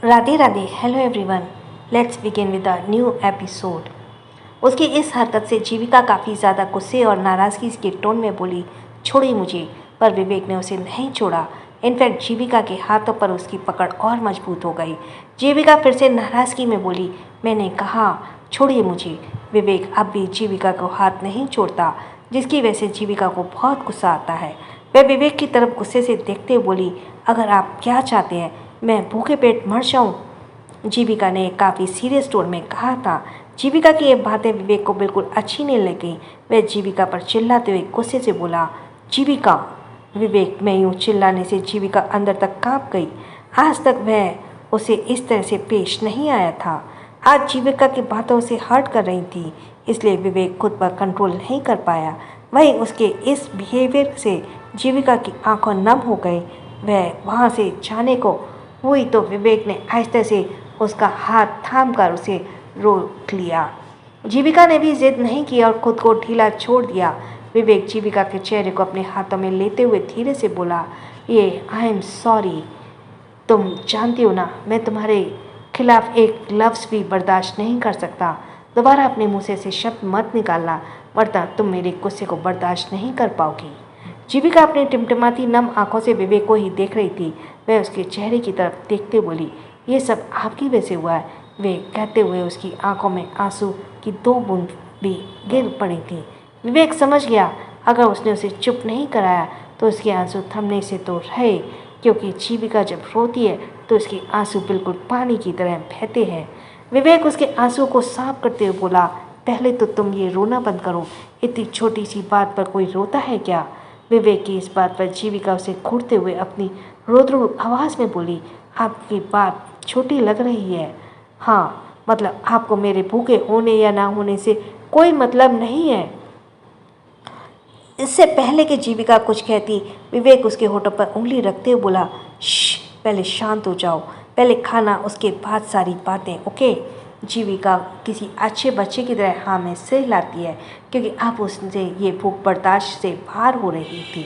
Radhe Radhe. Hello everyone, let's begin with a new episode. उसकी इस हरकत से जीविका काफ़ी ज़्यादा गुस्से और नाराज़गी के टोन में बोली, छोड़िए मुझे। पर विवेक ने उसे नहीं छोड़ा। इनफैक्ट जीविका के हाथों पर उसकी पकड़ और मजबूत हो गई। जीविका फिर से नाराज़गी में बोली, मैंने कहा छोड़िए मुझे। विवेक अब भी जीविका को हाथ नहीं छोड़ता, जिसकी वजह से जीविका को बहुत गुस्सा आता है। वह विवेक की तरफ गुस्से से देखते हुए बोली, अगर आप क्या चाहते हैं मैं भूखे पेट मर जाऊं? जीविका ने काफ़ी सीरियस टोन में कहा था। जीविका की ये बातें विवेक को बिल्कुल अच्छी नहीं लगी। वह जीविका पर चिल्लाते हुए गुस्से से बोला, जीविका। विवेक में यूं चिल्लाने से जीविका अंदर तक कांप गई। आज तक वह उसे इस तरह से पेश नहीं आया था। आज जीविका की बातों से हर्ट कर रही थी, इसलिए विवेक खुद पर कंट्रोल नहीं कर पाया। वहीं उसके इस बिहेवियर से जीविका की आंखों नम हो गई। वह वहाँ से जाने को हुई तो विवेक ने आहिस्ते से उसका हाथ थामकर उसे रोक लिया। जीविका ने भी जिद नहीं की और खुद को ढीला छोड़ दिया। विवेक जीविका के चेहरे को अपने हाथों में लेते हुए धीरे से बोला, ये आई एम सॉरी। तुम जानती हो ना, मैं तुम्हारे खिलाफ एक लफ्ज़ भी बर्दाश्त नहीं कर सकता। दोबारा अपने मुँह से ऐसे शब्द मत निकालना, वरना तुम मेरे गुस्से को बर्दाश्त नहीं कर पाओगी। जीविका अपनी टिमटिमाती नम आंखों से विवेक को ही देख रही थी। वह उसके चेहरे की तरफ देखते बोली, ये सब आपकी वजह से हुआ है। वे कहते हुए उसकी आंखों में आंसू की 2 बूंद भी गिर पड़ी थी। विवेक समझ गया, अगर उसने उसे चुप नहीं कराया तो उसके आंसू थमने से तो रहे, क्योंकि जीविका जब रोती है तो उसके आंसू बिल्कुल पानी की तरह बहते हैं। विवेक उसके आंसू को साफ करते हुए बोला, पहले तो तुम ये रोना बंद करो। इतनी छोटी सी बात पर कोई रोता है क्या? विवेक की इस बात पर जीविका उसे घूरते हुए अपनी रोदरू आवाज़ में बोली, आपकी बात छोटी लग रही है। हाँ, मतलब आपको मेरे भूखे होने या ना होने से कोई मतलब नहीं है। इससे पहले कि जीविका कुछ कहती, विवेक उसके होठों पर उंगली रखते हुए बोला, श्श, पहले शांत हो जाओ। पहले खाना, उसके बाद सारी बातें, ओके? जीविका किसी अच्छे बच्चे की तरह हाँ में सिर हिलाती है, क्योंकि अब उससे ये भूख बर्दाश्त से बाहर हो रही थी।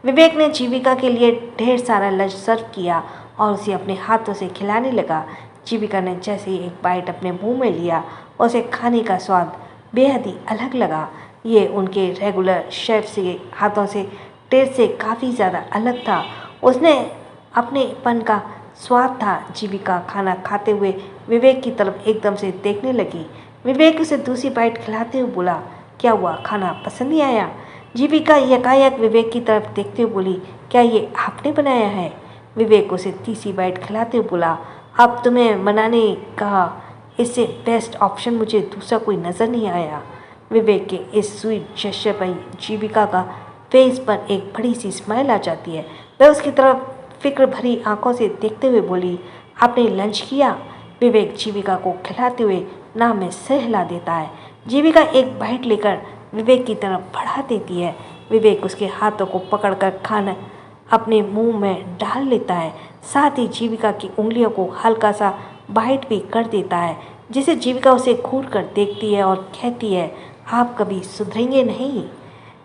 विवेक ने जीविका के लिए ढेर सारा लंच सर्व किया और उसे अपने हाथों से खिलाने लगा। जीविका ने जैसे ही एक बाइट अपने मुंह में लिया, उसे खाने का स्वाद बेहद ही अलग लगा। ये उनके रेगुलर शेफ से हाथों से टेस्ट से काफ़ी ज़्यादा अलग था। उसने अपनेपन का स्वाद था। जीविका खाना खाते हुए विवेक की तरफ एकदम से देखने लगी। विवेक उसे दूसरी बाइट खिलाते हुए बोला, क्या हुआ, खाना पसंद नहीं आया? जीविका यकायक विवेक की तरफ देखते हुए बोली, क्या ये आपने बनाया है? विवेक उसे तीसरी बाइट खिलाते हुए बोला, अब तुम्हें बनाने का इससे बेस्ट ऑप्शन मुझे दूसरा कोई नज़र नहीं आया। विवेक के इस स्वीट जेस्चर पर जीविका का फेस पर एक बड़ी सी स्माइल आ जाती है। वह उसकी तरफ फिक्र भरी आंखों से देखते हुए बोली, आपने लंच किया? विवेक जीविका को खिलाते हुए नाम में सिर हिला देता है। जीविका एक बाइट लेकर विवेक की तरफ बढ़ा देती है। विवेक उसके हाथों को पकड़कर खाना अपने मुंह में डाल लेता है। साथ ही जीविका की उंगलियों को हल्का सा बाइट भी कर देता है, जिसे जीविका उसे घूर कर देखती है और कहती है, आप कभी सुधरेंगे नहीं।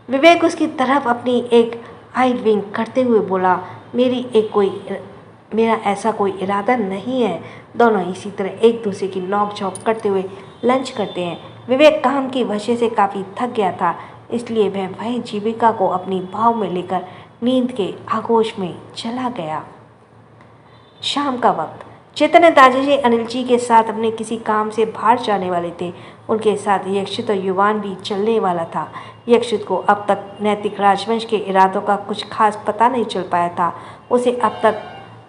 विवेक उसकी तरफ अपनी एक आई विंक करते हुए बोला, मेरा ऐसा कोई इरादा नहीं है। दोनों इसी तरह एक दूसरे की नोक झोंक करते हुए लंच करते हैं। विवेक काम की वजह से काफ़ी थक गया था, इसलिए वह वहीं जीविका को अपनी बाहों में लेकर नींद के आगोश में चला गया। शाम का वक्त। चेतन दादाजी अनिल जी के साथ अपने किसी काम से बाहर जाने वाले थे। उनके साथ यक्षित और युवान भी चलने वाला था। यक्षित को अब तक नैतिक राजवंश के इरादों का कुछ खास पता नहीं चल पाया था। उसे अब तक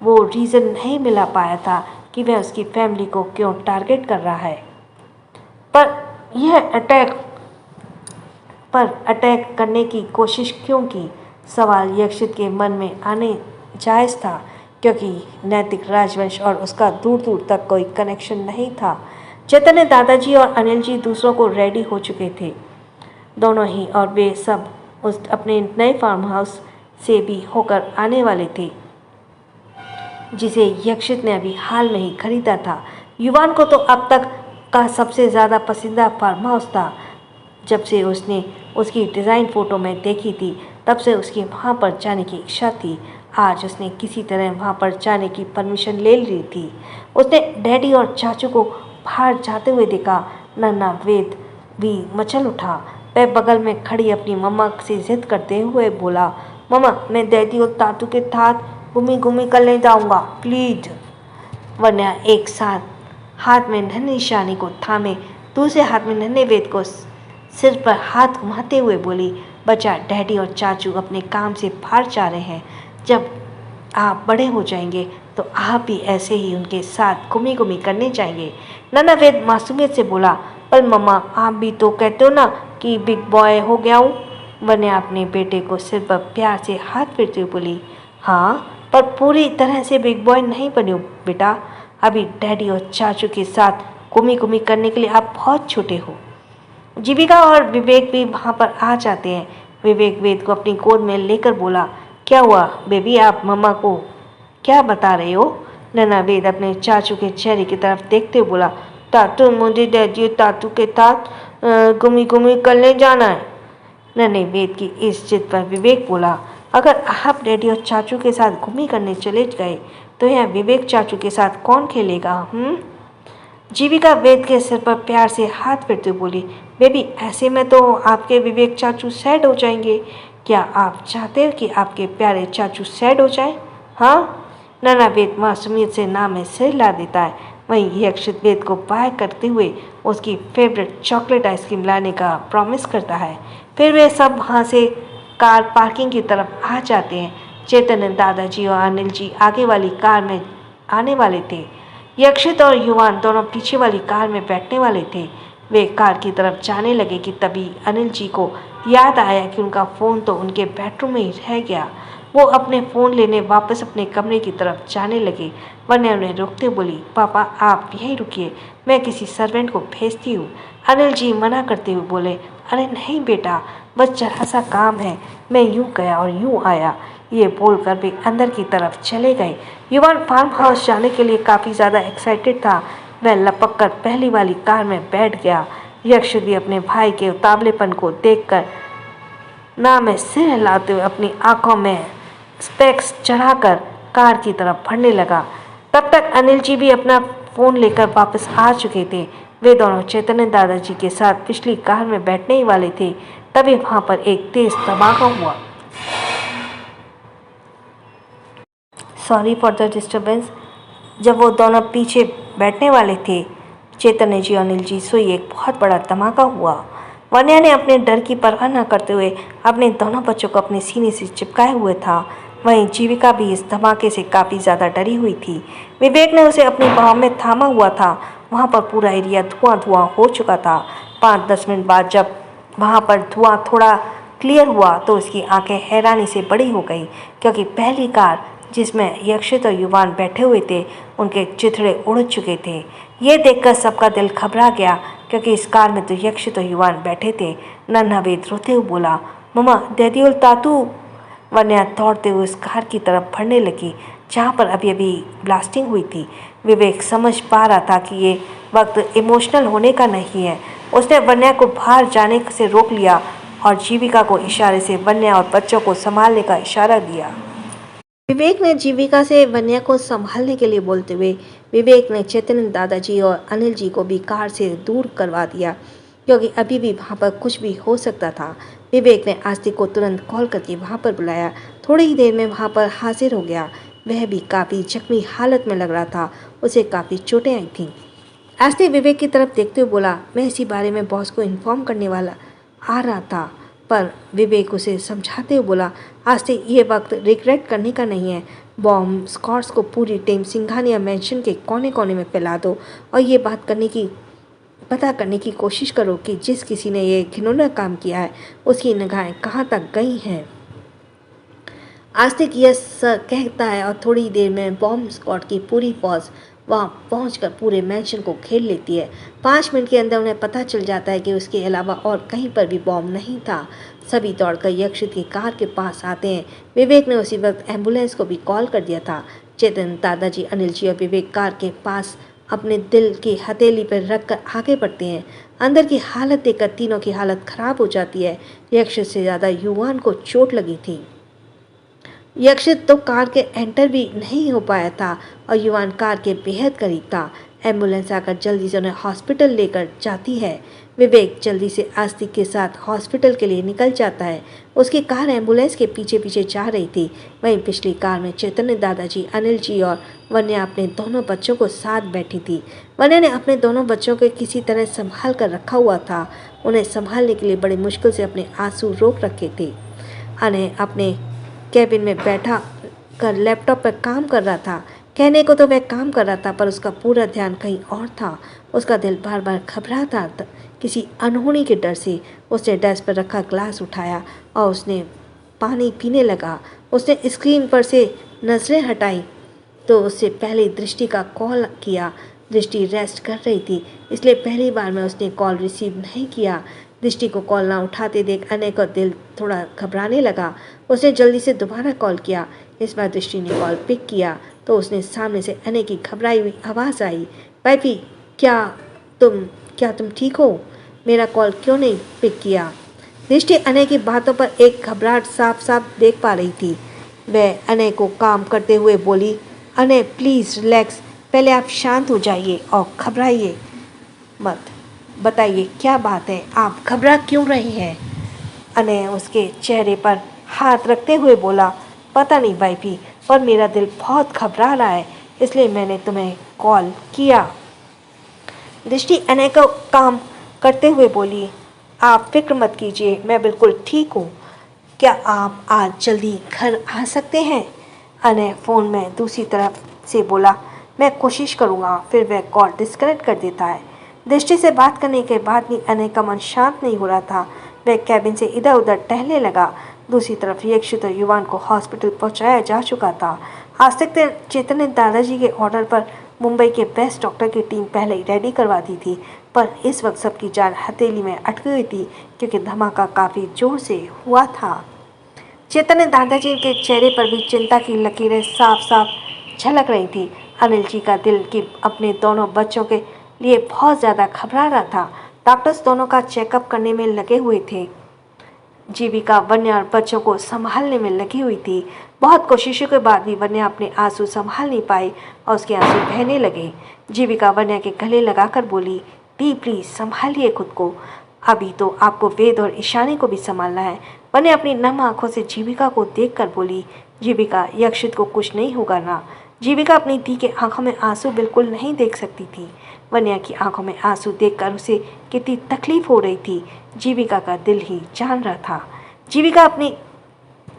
वो रीज़न नहीं मिला पाया था कि वह उसकी फैमिली को क्यों टारगेट कर रहा है। पर यह अटैक करने की कोशिश क्यों की? सवाल यक्षित के मन में आने जायज़ था, क्योंकि नैतिक राजवंश और उसका दूर दूर तक कोई कनेक्शन नहीं था। चेतन दादाजी और अनिल जी दूसरों को रेडी हो चुके थे दोनों ही, और वे सब उस अपने नए फार्म हाउस से भी होकर आने वाले थे, जिसे यक्षित ने अभी हाल में ही खरीदा था। युवान को तो अब तक का सबसे ज़्यादा पसंदीदा फार्म हाउस था। जब से उसने उसकी डिज़ाइन फ़ोटो में देखी थी, तब से उसकी वहाँ पर जाने की इच्छा थी। आज उसने किसी तरह वहाँ पर जाने की परमिशन ले ली थी। उसने डैडी और चाचू को बाहर जाते हुए देखा। नन्हा वेद भी मचल उठा। वह बगल में खड़ी अपनी मम्मा से जिद करते हुए बोला, मम्मा मैं डैडी और तातू के साथ घूमी घूमी करने जाऊँगा प्लीज। वरना एक साथ हाथ में नन्ही निशानी को थामे दूसरे हाथ में नन्हे वेद को सिर पर हाथ घुमाते हुए बोली, बच्चा डैडी और चाचू अपने काम से बाहर जा रहे हैं। जब आप बड़े हो जाएंगे तो आप भी ऐसे ही उनके साथ घूमी घूमी करने जाएंगे। नन्हा वेद मासूमियत से बोला, पर मम्मा आप भी तो कहते हो ना कि बिग बॉय हो गया हूँ। वरना अपने बेटे को सिर पर प्यार से हाथ फेरते हुए बोली, हाँ पर पूरी तरह से बिग बॉय नहीं बने हो बेटा। अभी डैडी और चाचू के साथ घूमी घूमी करने के लिए आप बहुत छोटे हो। जीविका और विवेक भी वहाँ पर आ जाते हैं। विवेक वेद को अपनी गोद में लेकर बोला, क्या हुआ बेबी, आप मम्मा को क्या बता रहे हो? नन्हा वेद अपने चाचू के चेहरे की तरफ देखते हुए बोला, तातू मुझे डैडी और तातू के साथ घूमी घूमी करने जाना है। नन्हे वेद की इस जिद पर विवेक बोला, अगर आप डैडी और चाचू के साथ घूमी करने चले गए तो यह विवेक चाचू के साथ कौन खेलेगा? जीविका वेद के सिर पर प्यार से हाथ फेरते बोली, बेबी ऐसे में तो आपके विवेक चाचू सैड हो जाएंगे। क्या आप चाहते हो कि आपके प्यारे चाचू सैड हो जाए? हाँ। नन्हा वेद मासूमियत से नाम में सिर ला देता है। वहीं यक्षित वेद को बाय करते हुए उसकी फेवरेट चॉकलेट आइसक्रीम लाने का प्रॉमिस करता है। फिर वे सब वहाँ से कार पार्किंग की तरफ आ जाते हैं। चेतन, दादाजी और अनिल जी आगे वाली कार में आने वाले थे। यक्षित और युवान दोनों पीछे वाली कार में बैठने वाले थे। वे कार की तरफ जाने लगे कि तभी अनिल जी को याद आया कि उनका फ़ोन तो उनके बेडरूम में ही रह गया। वो अपने फ़ोन लेने वापस अपने कमरे की तरफ जाने लगे। वरना उन्हें रोकते बोली, पापा आप यहीं रुकिए, मैं किसी सर्वेंट को भेजती हूँ। अनिल जी मना करते हुए बोले, अरे नहीं बेटा, बस जरा सा काम है, मैं यूँ गया और यूँ आया। ये बोलकर वे अंदर की तरफ चले गए। युवान फार्म हाउस जाने के लिए काफ़ी ज़्यादा एक्साइटेड था। वह लपक कर पहली वाली कार में बैठ गया। यक्ष भी अपने भाई के उतावलेपन को देखकर ना में सिर हिलाते हुए अपनी आंखों में स्पेक्स चढ़ाकर कार की तरफ बढ़ने लगा। तब तक अनिल जी भी अपना फ़ोन लेकर वापस आ चुके थे। वे दोनों चैतन्य दादाजी के साथ पिछली कार में बैठने ही वाले थे। तभी वहाँ पर एक तेज धमाका हुआ। Sorry for the disturbance. जब वो दोनों पीछे बैठने वाले थे, चैतन्य जी और अनिल जी सोई, एक बहुत बड़ा धमाका हुआ। वन्या ने अपने डर की परवाह न करते हुए अपने दोनों बच्चों को अपने सीने से चिपकाए हुए था। वहीं जीविका भी इस धमाके से काफ़ी ज़्यादा डरी हुई थी। विवेक ने उसे अपनी बाहों में थामा हुआ था। वहाँ पर पूरा एरिया धुआं धुआं हो चुका था। 5-10 मिनट बाद जब वहाँ पर धुआं थोड़ा क्लियर हुआ तो उसकी आंखें हैरानी से बड़ी हो गई, क्योंकि पहली कार जिसमें यक्षित और युवान बैठे हुए थे, उनके चिथड़े उड़ चुके थे। ये देखकर सबका दिल घबरा गया, क्योंकि इस कार में तो यक्षित और युवान बैठे थे। नन्हा वेद रोते हुए बोला, मम्मा डैडी और तातू। वन्या दौड़ते हुए उस कार की तरफ बढ़ने लगी जहाँ पर अभी अभी ब्लास्टिंग हुई थी। विवेक समझ पा रहा था कि ये वक्त इमोशनल होने का नहीं है। उसने वन्या को बाहर जाने से रोक लिया और जीविका को इशारे से वन्या और बच्चों को संभालने का इशारा दिया। विवेक ने जीविका से वन्या को संभालने के लिए बोलते हुए विवेक ने चैतन्य दादाजी और अनिल जी को भी कार से दूर करवा दिया, क्योंकि अभी भी वहाँ पर कुछ भी हो सकता था। विवेक ने आस्तिक को तुरंत कॉल करके वहाँ पर बुलाया। थोड़ी ही देर में वहाँ पर हाजिर हो गया। वह भी काफ़ी जख्मी हालत में लग रहा था। उसे काफ़ी चोटें आई थीं। आस्तिक विवेक की तरफ देखते हुए बोला, मैं इसी बारे में बॉस को इन्फॉर्म करने वाला आ रहा था। पर विवेक उसे समझाते हुए बोला, आस्तिक ये वक्त रिग्रेट करने का नहीं है। बॉम्ब स्क्वाड्स को पूरी टीम सिंघानिया मेंशन के कोने कोने में फैला दो और ये पता करने की कोशिश करो कि जिस किसी ने ये घिनौना काम किया है उसकी निगाहें कहाँ तक गई हैं। आस्तिक यस सर कहता है और थोड़ी देर में बॉम्ब स्क्वाड की पूरी फौज वहाँ पहुंचकर पूरे मैंशन को घेर लेती है। 5 मिनट के अंदर उन्हें पता चल जाता है कि उसके अलावा और कहीं पर भी बॉम्ब नहीं था। सभी दौड़कर यक्षित की कार के पास आते हैं। विवेक ने उसी वक्त एम्बुलेंस को भी कॉल कर दिया था। चेतन, दादाजी, अनिल जी और विवेक कार के पास अपने दिल की हथेली पर रखकर आगे बढ़ते हैं। अंदर की हालत देखकर तीनों की हालत खराब हो जाती है। यक्षित से ज़्यादा युवान को चोट लगी थी। यक्षित तो कार के एंटर भी नहीं हो पाया था और युवान कार के बेहद करीब था। एम्बुलेंस आकर जल्दी से उन्हें हॉस्पिटल लेकर जाती है। विवेक जल्दी से आस्तिक के साथ हॉस्पिटल के लिए निकल जाता है। उसकी कार एम्बुलेंस के पीछे पीछे जा रही थी। वहीं पिछली कार में चैतन्य, दादाजी, अनिल जी और वन्या अपने दोनों बच्चों को साथ बैठी थी। वन्या ने अपने दोनों बच्चों को किसी तरह संभाल कर रखा हुआ था। उन्हें संभालने के लिए बड़ी मुश्किल से अपने आंसू रोक रखे थे। अनय अपने कैबिन में बैठा कर लैपटॉप पर काम कर रहा था। कहने को तो वह काम कर रहा था, पर उसका पूरा ध्यान कहीं और था। उसका दिल बार बार घबराता था किसी अनहोनी के डर से। उसने डेस्क पर रखा ग्लास उठाया और उसने पानी पीने लगा। उसने स्क्रीन पर से नज़रें हटाई तो उससे पहले दृष्टि का कॉल किया। दृष्टि रेस्ट कर रही थी, इसलिए पहली बार में उसने कॉल रिसीव नहीं किया। दृष्टि को कॉल ना उठाते देख अनय का दिल थोड़ा घबराने लगा। उसने जल्दी से दोबारा कॉल किया। इस बार दृष्टि ने कॉल पिक किया तो उसने सामने से अनय की घबराई हुई आवाज़ आई, वाइफी क्या तुम ठीक हो? मेरा कॉल क्यों नहीं पिक किया? दृष्टि अनय की बातों पर एक घबराहट साफ साफ देख पा रही थी। वह अनय को काम करते हुए बोली, अनय प्लीज़ रिलैक्स, पहले आप शांत हो जाइए और घबराइए मत। बताइए क्या बात है, आप घबरा क्यों रही हैं? अनय उसके चेहरे पर हाथ रखते हुए बोला, पता नहीं वाइफी, पर मेरा दिल बहुत घबरा रहा है, इसलिए मैंने तुम्हें कॉल किया। दृष्टि अनय को काम करते हुए बोली, आप फिक्र मत कीजिए, मैं बिल्कुल ठीक हूँ। क्या आप आज जल्दी घर आ सकते हैं? अनय फ़ोन में दूसरी तरफ से बोला, मैं कोशिश करूँगा। फिर वह कॉल डिस्कनेक्ट कर देता है। दृष्टि से बात करने के बाद भी अनय का मन शांत नहीं हो रहा था। वह कैबिन से इधर उधर टहलने लगा। दूसरी तरफ यक्षित और युवान को हॉस्पिटल पहुंचाया जा चुका था। आज तक चैतन्य दादाजी के ऑर्डर पर मुंबई के बेस्ट डॉक्टर की टीम पहले ही रेडी करवा दी थी, पर इस वक्त सबकी जान हथेली में अटकी हुई थी क्योंकि धमाका काफ़ी जोर से हुआ था। चैतन्य दादाजी के चेहरे पर भी चिंता की लकीरें साफ साफ झलक रही थी। अनिल जी का दिल कि अपने दोनों बच्चों के लिए बहुत ज़्यादा घबरा रहा था। डॉक्टर्स दोनों का चेकअप करने में लगे हुए थे। जीविका वन्या और बच्चों को संभालने में लगी हुई थी। बहुत कोशिशों के बाद भी वन्या अपने आंसू संभाल नहीं पाई और उसके आंसू बहने लगे। जीविका वन्या के गले लगाकर बोली, दी प्लीज संभालिए खुद को, अभी तो आपको वेद और ईशानी को भी संभालना है। वन्या अपनी नम आंखों से जीविका को देखकर बोली, जीविका यक्षित को कुछ नहीं होगा ना? जीविका अपनी दी के आंखों में आंसू बिल्कुल नहीं देख सकती थी। वन्या की आंखों में आंसू देखकर उसे कितनी तकलीफ हो रही थी, जीविका का दिल ही जान रहा था। जीविका अपनी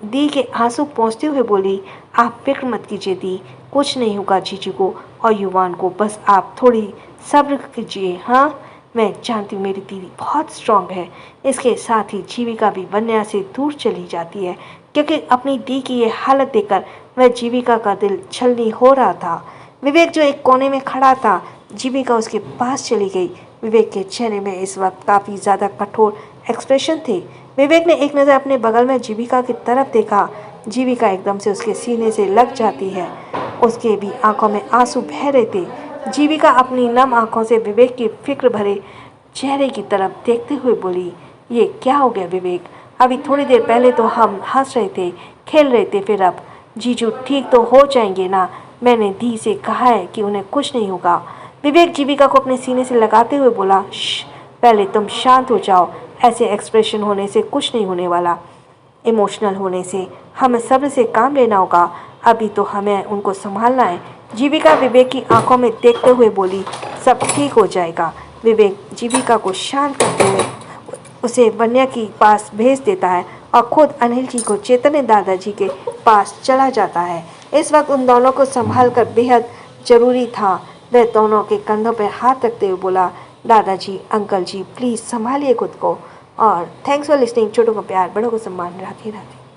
दी के आंसू पोंछते हुए बोली, आप फिक्र मत कीजिए दी, कुछ नहीं होगा जीजू को और युवान को, बस आप थोड़ी सब्र कीजिए। हाँ, मैं जानती हूँ मेरी दीदी बहुत स्ट्रांग है। इसके साथ ही जीविका भी वन्या से दूर चली जाती है क्योंकि अपनी दी की ये हालत देखकर वह जीविका का दिल छलनी हो रहा था। विवेक जो एक कोने में खड़ा था, जीविका उसके पास चली गई। विवेक के चेहरे में इस वक्त काफ़ी ज़्यादा कठोर एक्सप्रेशन थे। विवेक ने एक नज़र अपने बगल में जीविका की तरफ देखा। जीविका एकदम से उसके सीने से लग जाती है। उसके भी आंखों में आंसू बह रहे थे। जीविका अपनी नम आंखों से विवेक की फिक्र भरे चेहरे की तरफ देखते हुए बोली, ये क्या हो गया विवेक? अभी थोड़ी देर पहले तो हम हंस रहे थे, खेल रहे थे, फिर अब? जीजू ठीक तो हो जाएंगे ना? मैंने दी से कहा है कि उन्हें कुछ नहीं होगा। विवेक जीविका को अपने सीने से लगाते हुए बोला, पहले तुम शांत हो जाओ, ऐसे एक्सप्रेशन होने से कुछ नहीं होने वाला। इमोशनल होने से हमें सब्र से काम लेना होगा, अभी तो हमें उनको संभालना है। जीविका विवेक की आंखों में देखते हुए बोली, सब ठीक हो जाएगा। विवेक जीविका को शांत करते हुए उसे वन्या के पास भेज देता है और खुद अनिल जी को चैतन्य दादाजी के पास चला जाता है। इस वक्त उन दोनों को संभाल कर बेहद जरूरी था। वह दोनों के कंधों पर हाथ रखते हुए बोला, दादाजी, अंकल जी, प्लीज़ संभालिए खुद को। और थैंक्स फॉर लिसनिंग। छोटों को प्यार, बड़ों को सम्मान, राधे राधे।